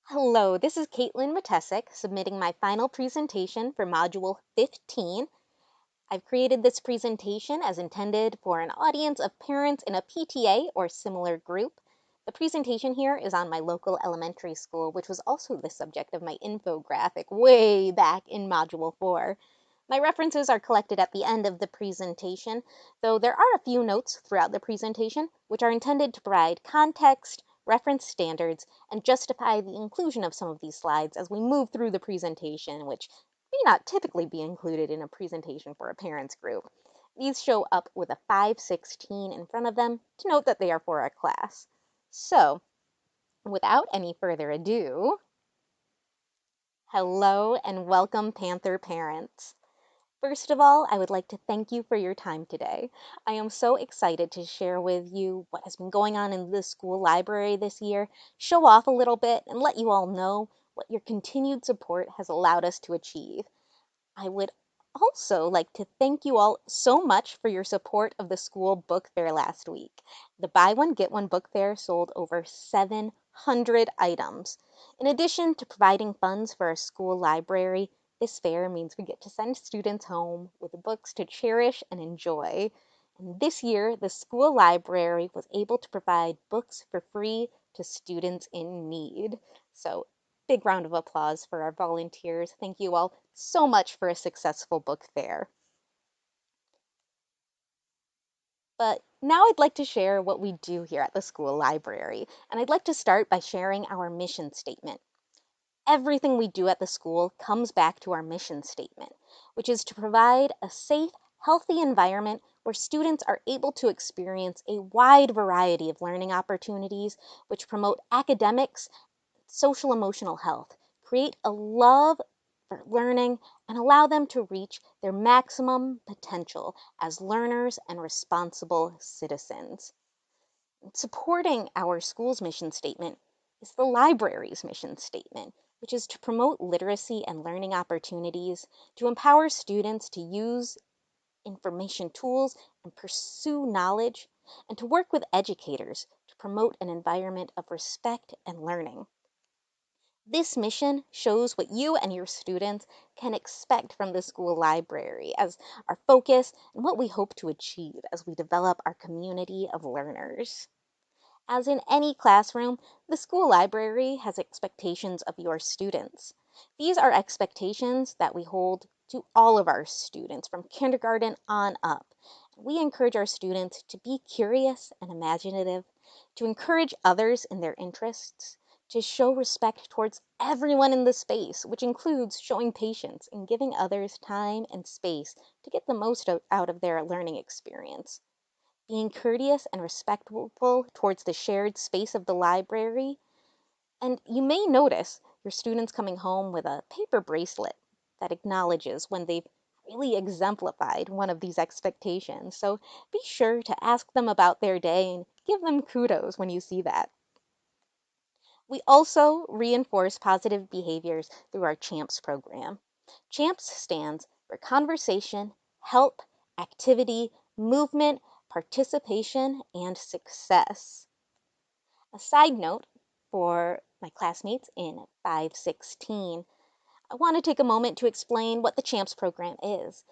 Hello, this is Caitlin Matesic submitting my final presentation for Module 15. I've created this presentation as intended for an audience of parents in a PTA or similar group. The presentation here is on my local elementary school, which was also the subject of my infographic way back in Module 4. My references are collected at the end of the presentation, though there are a few notes throughout the presentation which are intended to provide context, reference standards, and justify the inclusion of some of these slides as we move through the presentation, which may not typically be included in a presentation for a parents group. These show up with a 516 in front of them to note that they are for a class. So, without any further ado, hello and welcome Panther parents. First of all, I would like to thank you for your time today. I am so excited to share with you what has been going on in the school library this year, show off a little bit, and let you all know what your continued support has allowed us to achieve. I would also like to thank you all so much for your support of the school book fair last week. The Buy One Get One book fair sold over 700 items. In addition to providing funds for our school library, this fair means we get to send students home with books to cherish and enjoy. And this year, the school library was able to provide books for free to students in need. So big round of applause for our volunteers. Thank you all so much for a successful book fair. But now I'd like to share what we do here at the school library, and I'd like to start by sharing our mission statement. Everything we do at the school comes back to our mission statement, which is to provide a safe, healthy environment where students are able to experience a wide variety of learning opportunities which promote academics, social emotional health, create a love for learning, and allow them to reach their maximum potential as learners and responsible citizens. Supporting our school's mission statement is the library's mission statement, which is to promote literacy and learning opportunities, to empower students to use information tools and pursue knowledge, and to work with educators to promote an environment of respect and learning. This mission shows what you and your students can expect from the school library as our focus and what we hope to achieve as we develop our community of learners. As in any classroom, the school library has expectations of your students. These are expectations that we hold to all of our students from kindergarten on up. We encourage our students to be curious and imaginative, to encourage others in their interests, to show respect towards everyone in the space, which includes showing patience and giving others time and space to get the most out of their learning experience. Being courteous and respectful towards the shared space of the library. And you may notice your students coming home with a paper bracelet that acknowledges when they've really exemplified one of these expectations. So be sure to ask them about their day and give them kudos when you see that. We also reinforce positive behaviors through our CHAMPS program. CHAMPS stands for Conversation, Help, Activity, Movement, Participation, and Success. A side note for my classmates in 516, I want to take a moment to explain what the CHAMPS program is.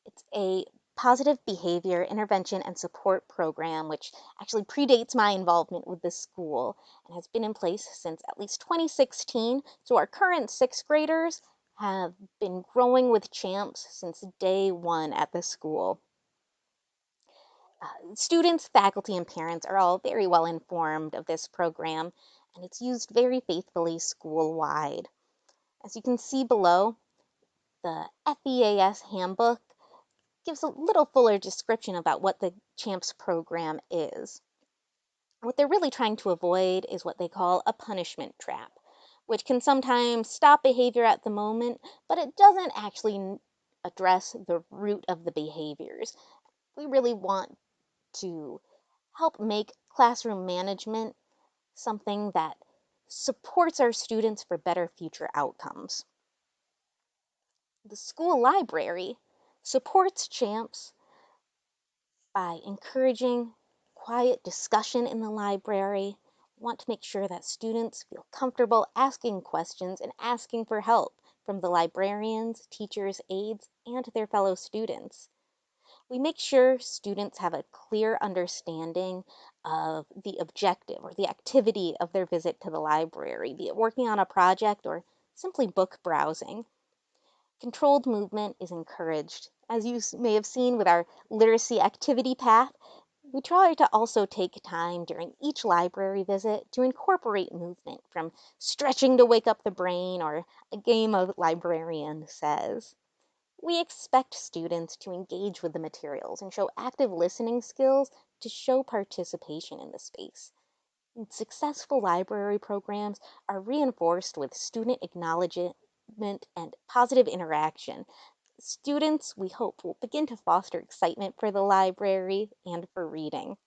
It's a positive behavior intervention and support program, which actually predates my involvement with the school and has been in place since at least 2016. So our current sixth graders have been growing with CHAMPS since day one at the school. Students, faculty, and parents are all very well informed of this program, and it's used very faithfully school-wide. As you can see below, the FEAS handbook gives a little fuller description about what the CHAMPS program is. What they're really trying to avoid is what they call a punishment trap, which can sometimes stop behavior at the moment, but it doesn't actually address the root of the behaviors. We really want to help make classroom management something that supports our students for better future outcomes. The school library supports CHAMPS by encouraging quiet discussion in the library, want to make sure that students feel comfortable asking questions and asking for help from the librarians, teachers, aides, and their fellow students. We make sure students have a clear understanding of the objective or the activity of their visit to the library, be it working on a project or simply book browsing. Controlled movement is encouraged. As you may have seen with our literacy activity path, we try to also take time during each library visit to incorporate movement, from stretching to wake up the brain or a game of librarian says. We expect students to engage with the materials and show active listening skills to show participation in the space. And successful library programs are reinforced with student acknowledgement and positive interaction. Students, we hope, will begin to foster excitement for the library and for reading.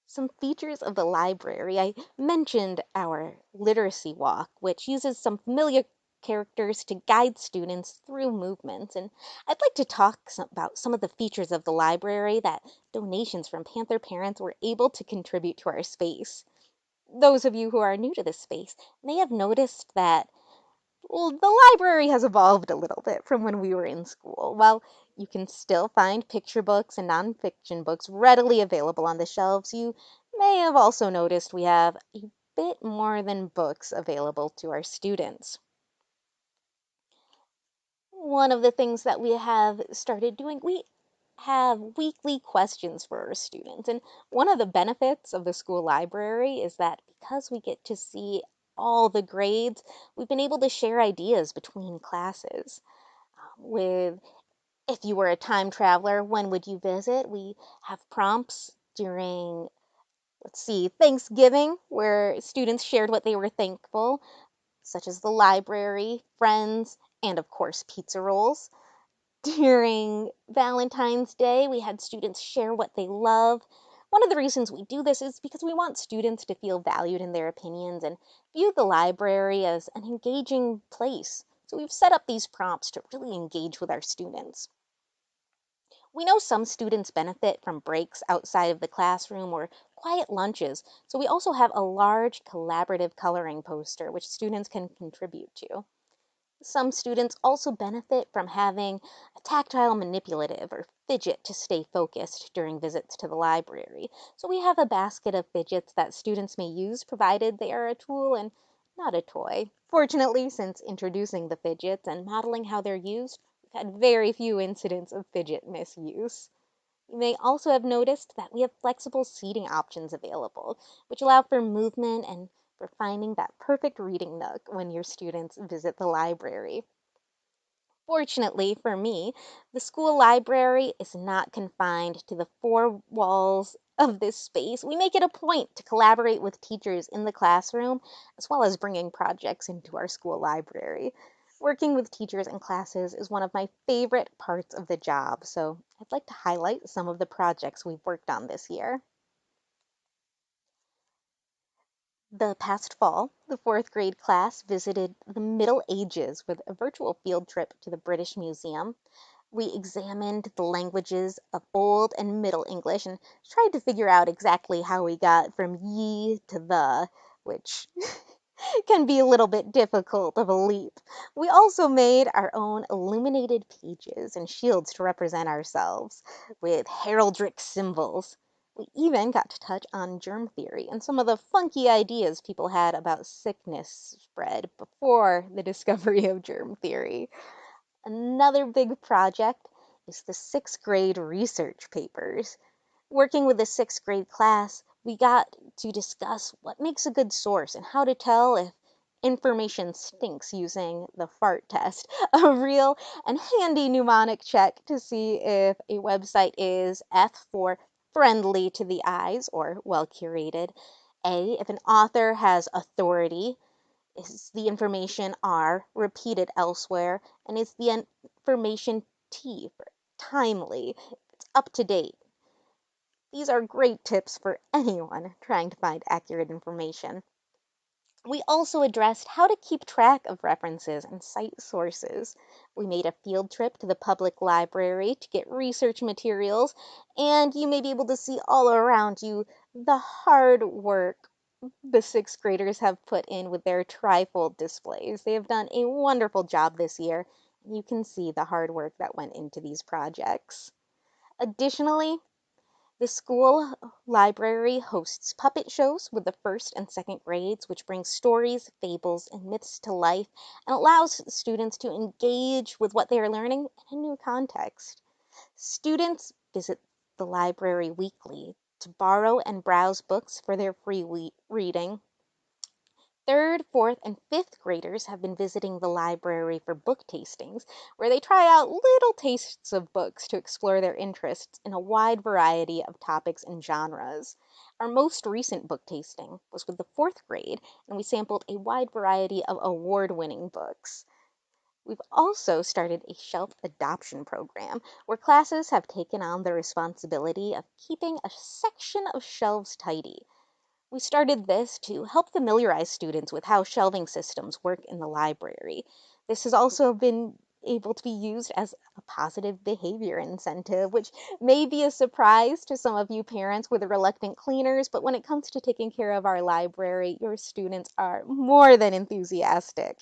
Some features of the library. I mentioned our literacy walk, which uses some familiar characters to guide students through movements. And I'd like to talk about some of the features of the library that donations from Panther parents were able to contribute to our space. Those of you who are new to this space may have noticed that, well, the library has evolved a little bit from when we were in school. While you can still find picture books and nonfiction books readily available on the shelves, you may have also noticed we have a bit more than books available to our students. One of the things that we have started doing, we have weekly questions for our students. And one of the benefits of the school library is that because we get to see all the grades, we've been able to share ideas between classes. With if you were a time traveler, when would you visit? We have prompts during, let's see, Thanksgiving, where students shared what they were thankful, such as the library, friends, and of course, pizza rolls. During Valentine's Day, we had students share what they love. One of the reasons we do this is because we want students to feel valued in their opinions and view the library as an engaging place. So we've set up these prompts to really engage with our students. We know some students benefit from breaks outside of the classroom or quiet lunches, so we also have a large collaborative coloring poster which students can contribute to. Some students also benefit from having a tactile manipulative or fidget to stay focused during visits to the library. So we have a basket of fidgets that students may use provided they are a tool and not a toy. Fortunately, since introducing the fidgets and modeling how they're used, we've had very few incidents of fidget misuse. You may also have noticed that we have flexible seating options available, which allow for movement and for finding that perfect reading nook when your students visit the library. Fortunately for me, the school library is not confined to the four walls of this space. We make it a point to collaborate with teachers in the classroom, as well as bringing projects into our school library. Working with teachers and classes is one of my favorite parts of the job, so I'd like to highlight some of the projects we've worked on this year. The past fall, the fourth grade class visited the Middle Ages with a virtual field trip to the British Museum. We examined the languages of Old and Middle English and tried to figure out exactly how we got from ye to the, which can be a little bit difficult of a leap. We also made our own illuminated pages and shields to represent ourselves with heraldic symbols. We even got to touch on germ theory and some of the funky ideas people had about sickness spread before the discovery of germ theory. Another big project is the sixth grade research papers. Working with the sixth grade class, we got to discuss what makes a good source and how to tell if information stinks using the fart test, a real and handy mnemonic check to see if a website is F for friendly to the eyes or well curated, A if an author has authority, is the information R repeated elsewhere, and is the information T for timely, it's up to date. These are great tips for anyone trying to find accurate information. We also addressed how to keep track of references and cite sources. We made a field trip to the public library to get research materials, and you may be able to see all around you the hard work the sixth graders have put in with their trifold displays. They have done a wonderful job this year. You can see the hard work that went into these projects. Additionally, the school library hosts puppet shows with the first and second grades, which brings stories, fables, and myths to life and allows students to engage with what they are learning in a new context. Students visit the library weekly to borrow and browse books for their free reading. Third, fourth, and fifth graders have been visiting the library for book tastings, where they try out little tastes of books to explore their interests in a wide variety of topics and genres. Our most recent book tasting was with the fourth grade, and we sampled a wide variety of award winning books. We've also started a shelf adoption program where classes have taken on the responsibility of keeping a section of shelves tidy. We started this to help familiarize students with how shelving systems work in the library. This has also been able to be used as a positive behavior incentive, which may be a surprise to some of you parents with reluctant cleaners, but when it comes to taking care of our library, your students are more than enthusiastic.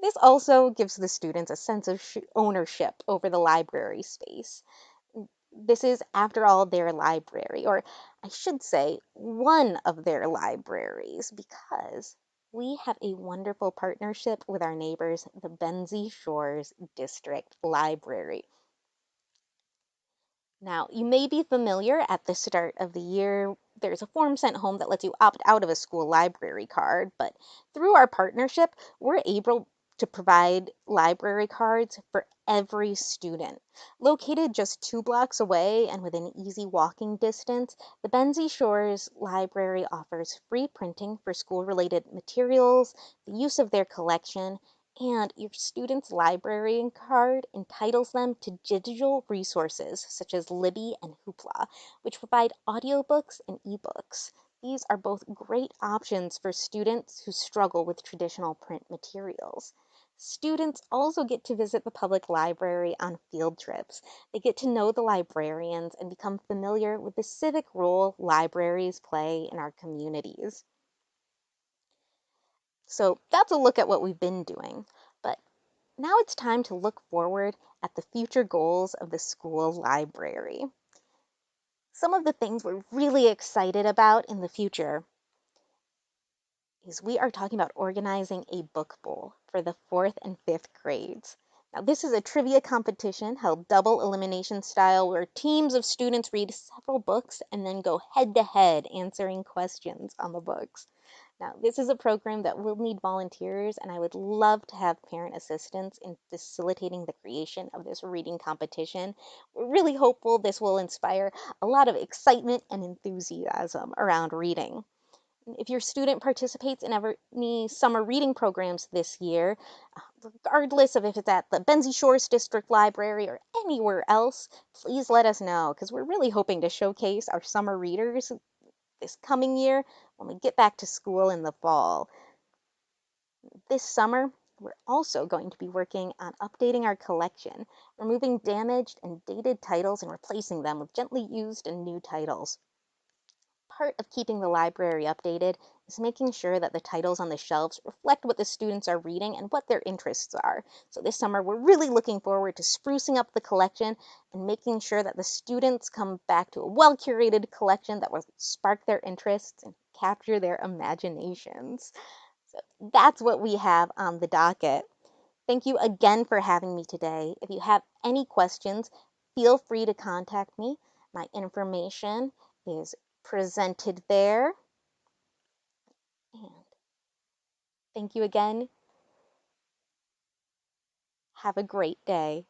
This also gives the students a sense of ownership over the library space. This is, after all, their library, or I should say, one of their libraries, because we have a wonderful partnership with our neighbors, the Benzie Shores District Library. Now, you may be familiar at the start of the year, there's a form sent home that lets you opt out of a school library card, but through our partnership, we're able to provide library cards for every student. Located just 2 blocks away and within easy walking distance, the Benzie Shores Library offers free printing for school-related materials, the use of their collection, and your student's library card entitles them to digital resources such as Libby and Hoopla, which provide audiobooks and ebooks. These are both great options for students who struggle with traditional print materials. Students also get to visit the public library on field trips. They get to know the librarians and become familiar with the civic role libraries play in our communities. So that's a look at what we've been doing. But now it's time to look forward at the future goals of the school library. Some of the things we're really excited about in the future is we are talking about organizing a book bowl for the fourth and fifth grades. Now, this is a trivia competition held double elimination style where teams of students read several books and then go head to head answering questions on the books. Now, this is a program that will need volunteers, and I would love to have parent assistance in facilitating the creation of this reading competition. We're really hopeful this will inspire a lot of excitement and enthusiasm around reading. If your student participates in any summer reading programs this year, regardless of if it's at the Benzie Shores District Library or anywhere else, please let us know because we're really hoping to showcase our summer readers this coming year when we get back to school in the fall. This summer, we're also going to be working on updating our collection, removing damaged and dated titles and replacing them with gently used and new titles. Part of keeping the library updated is making sure that the titles on the shelves reflect what the students are reading and what their interests are. So this summer, we're really looking forward to sprucing up the collection and making sure that the students come back to a well-curated collection that will spark their interests and capture their imaginations. So that's what we have on the docket. Thank you again for having me today. If you have any questions, feel free to contact me. My information is presented there. And thank you again. Have a great day.